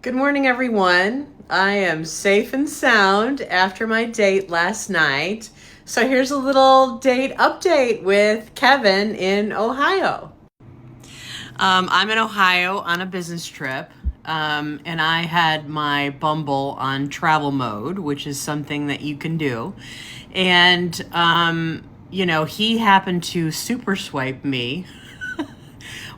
Good morning, everyone. I am safe and sound after my date last night. So here's a little date update with Kevin in Ohio. I'm in Ohio on a business trip, and I had my Bumble on travel mode, which is something that you can do. And, he happened to super swipe me,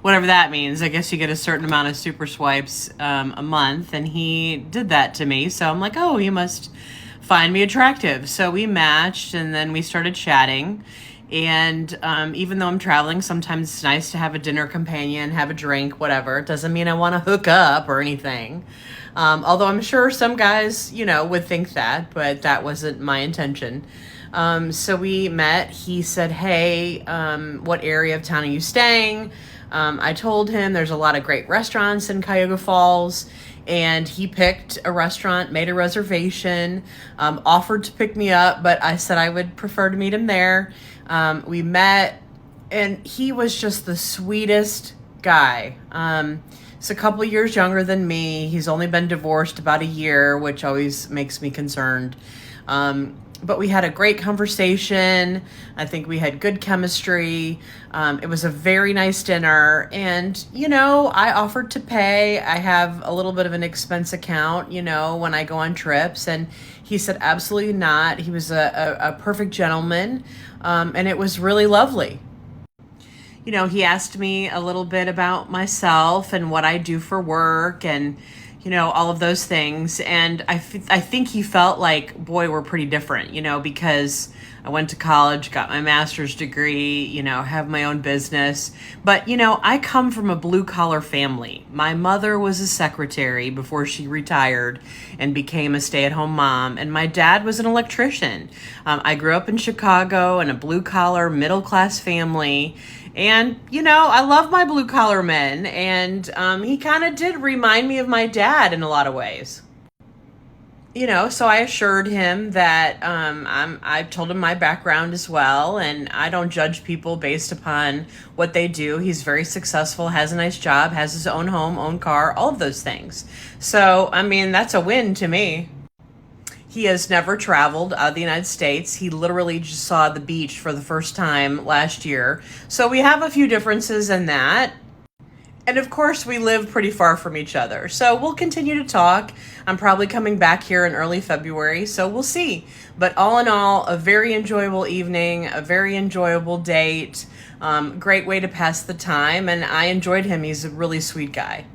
whatever that means. I guess you get a certain amount of super swipes a month, and he did that to me. So I'm like, oh, he must find me attractive. So we matched, and then we started chatting. And even though I'm traveling, sometimes it's nice to have a dinner companion, have a drink, whatever. It doesn't mean I want to hook up or anything. Although I'm sure some guys, would think that, but that wasn't my intention. So we met. He said, hey, what area of town are you staying? I told him there's a lot of great restaurants in Cuyahoga Falls, and he picked a restaurant, made a reservation, offered to pick me up, but I said I would prefer to meet him there. We met, and he was just the sweetest guy. He's a couple years younger than me. He's only been divorced about a year, which always makes me concerned. But we had a great conversation. I think we had good chemistry. It was a very nice dinner. And, I offered to pay. I have a little bit of an expense account, when I go on trips. And he said, absolutely not. He was a perfect gentleman. And it was really lovely. He asked me a little bit about myself and what I do for work and, all of those things. And I think he felt like, boy, we're pretty different, because I went to college, got my master's degree, have my own business. But, I come from a blue collar family. My mother was a secretary before she retired and became a stay-at-home mom. And my dad was an electrician. I grew up in Chicago in a blue collar, middle class family. And, I love my blue collar men. And he kind of did remind me of my dad in a lot of ways. So I assured him that I told him my background as well, and I don't judge people based upon what they do. He's very successful, has a nice job, has his own home, own car, all of those things. So, that's a win to me. He has never traveled out of the United States. He literally just saw the beach for the first time last year. So we have a few differences in that. And of course, we live pretty far from each other. So we'll continue to talk. I'm probably coming back here in early February, so we'll see. But all in all, a very enjoyable evening, a very enjoyable date, great way to pass the time. And I enjoyed him. He's a really sweet guy.